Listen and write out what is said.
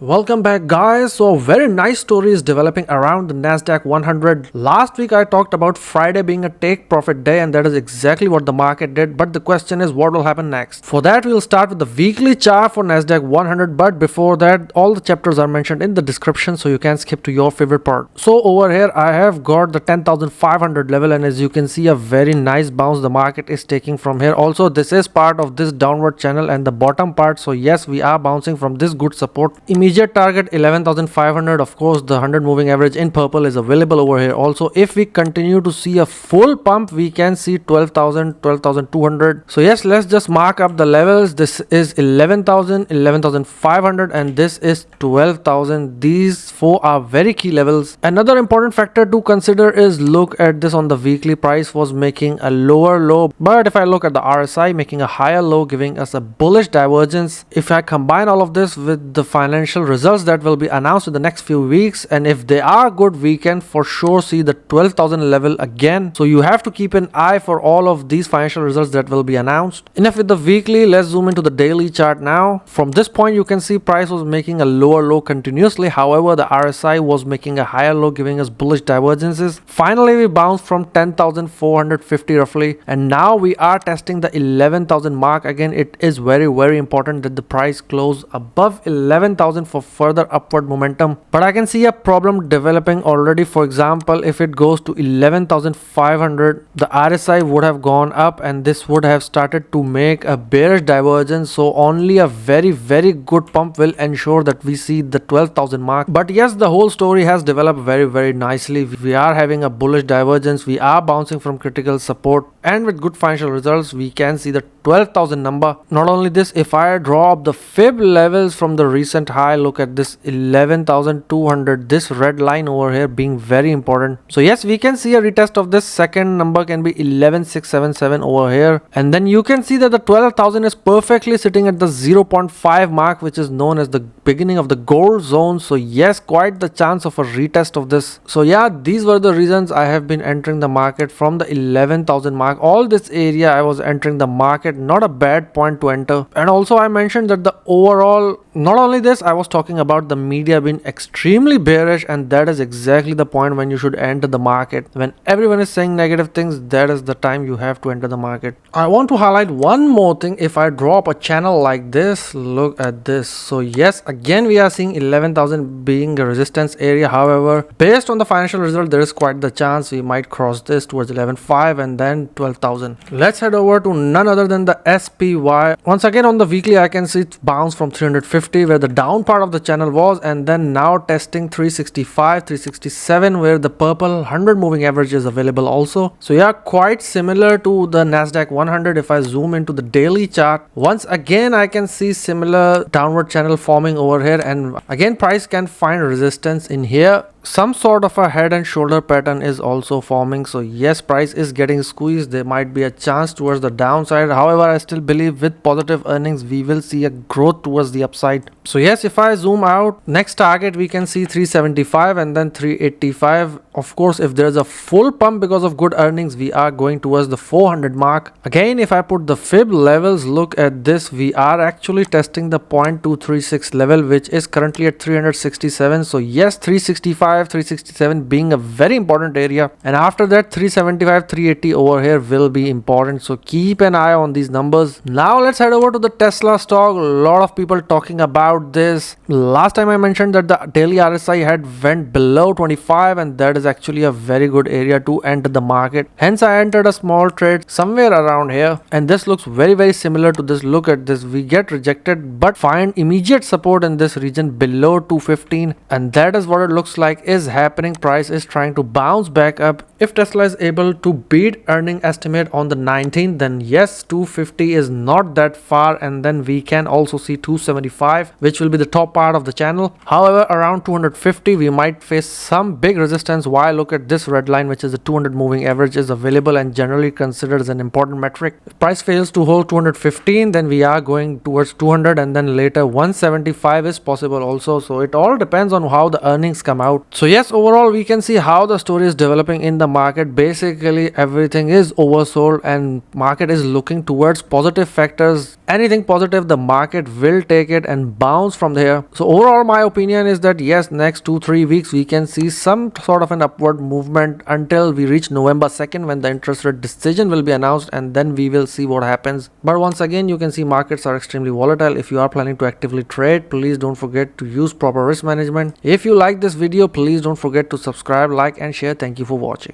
Welcome back, guys. So, a very nice story is developing around the Nasdaq 100. Last week, I talked about Friday being a take profit day, and that is exactly what the market did. But the question is, what will happen next? For that, we'll start with the weekly chart for Nasdaq 100. But before that, all the chapters are mentioned in the description, so you can skip to your favorite part. So, over here, I have got the 10,500 level, and as you can see, a very nice bounce the market is taking from here. Also, this is part of this downward channel and the bottom part. So, yes, we are bouncing from this good support. Immediate target 11,500. Of course, the 100 moving average in purple is available over here. Also, if we continue to see a full pump, we can see 12,000, 12,200. So yes, let's just mark up the levels. This is 11,000, 11,500, and this is 12,000. These four are very key levels. Another important factor to consider is look at this on the weekly. Price was making a lower low, but if I look at the RSI making a higher low, giving us a bullish divergence. If I combine all of this with the financial results that will be announced in the next few weeks, and if they are good, we can for sure see the 12,000 level again. So you have to keep an eye for all of these financial results that will be announced. Enough with the weekly, let's zoom into the daily chart now. From this point, you can see price was making a lower low continuously. However, the RSI was making a higher low, giving us bullish divergences. Finally, we bounced from 10,450 roughly, and now we are testing the 11,000 mark again. It is very important that the price close above 11,000 for further upward momentum, but I can see a problem developing already. For example, if it goes to 11,500, the RSI would have gone up and this would have started to make a bearish divergence. So only a very good pump will ensure that we see the 12,000 mark. But yes, the whole story has developed very nicely. We are having a bullish divergence, we are bouncing from critical support, and with good financial results we can see the 12,000 number. Not only this, if I draw up the fib levels from the recent high, look at this 11,200, this red line over here being very important. So yes, we can see a retest of this. Second number can be 11,677 over here, and then you can see that the 12,000 is perfectly sitting at the 0.5 mark, which is known as the beginning of the gold zone. So yes, quite the chance of a retest of this. So yeah, these were the reasons I have been entering the market from the 11,000 mark. All this area I was entering the market, not a bad point to enter. And also I mentioned that the overall, not only this, I was talking about the media being extremely bearish, and that is exactly the point when you should enter the market. When everyone is saying negative things, that is the time you have to enter the market. I want to highlight one more thing. If I draw up a channel like this, look at this. So yes, again we are seeing 11,000 being a resistance area. However, based on the financial result, there is quite the chance we might cross this towards 11.5 and then 12,000. Let's head over to none other than the SPY. Once again on the weekly, I can see it bounce from 350 where the down part of the channel was, and then now testing 365, 367 where the purple 100 moving average is available also. So yeah, quite similar to the Nasdaq 100. If I zoom into the daily chart, once again I can see similar downward channel forming over here, and again price can find resistance in here. Some sort of a head and shoulder pattern is also forming. So yes, price is getting squeezed. There might be a chance towards the downside. However, I still believe with positive earnings we will see a growth towards the upside. So yes, if I zoom out, next target we can see 375 and then 385. Of course, if there's a full pump because of good earnings, we are going towards the 400 mark. Again, if I put the fib levels, look at this, we are actually testing the 0.236 level, which is currently at 367. So yes, 365, 367 being a very important area, and after that 375, 380 over here will be important. So keep an eye on these numbers. Now let's head over to the Tesla stock. A lot of people talking about this. Last time I mentioned that the daily RSI had went below 25, and that is actually a very good area to enter the market. Hence I entered a small trade somewhere around here, and this looks very similar to this. Look at this, we get rejected but find immediate support in this region below 215, and that is what it looks like is happening. Price is trying to bounce back up. If Tesla is able to beat earning estimate on the 19th, then yes, 250 is not that far, and then we can also see 275, which will be the top part of the channel. However, around 250 we might face some big resistance. Why? Look at this red line, which is the 200 moving average is available and generally considered as an important metric. If price fails to hold 215, then we are going towards 200, and then later 175 is possible also. So it all depends on how the earnings come out. So yes, overall we can see how the story is developing in the market. Basically everything is oversold and market is looking towards positive factors. Anything positive, the market will take it and bounce from there. So overall my opinion is that yes, next 2-3 weeks we can see some sort of an upward movement until we reach November 2nd, when the interest rate decision will be announced, and then we will see what happens. But once again, you can see markets are extremely volatile. If you are planning to actively trade, please don't forget to use proper risk management. If you like this video, please don't forget to subscribe, like and share. Thank you for watching.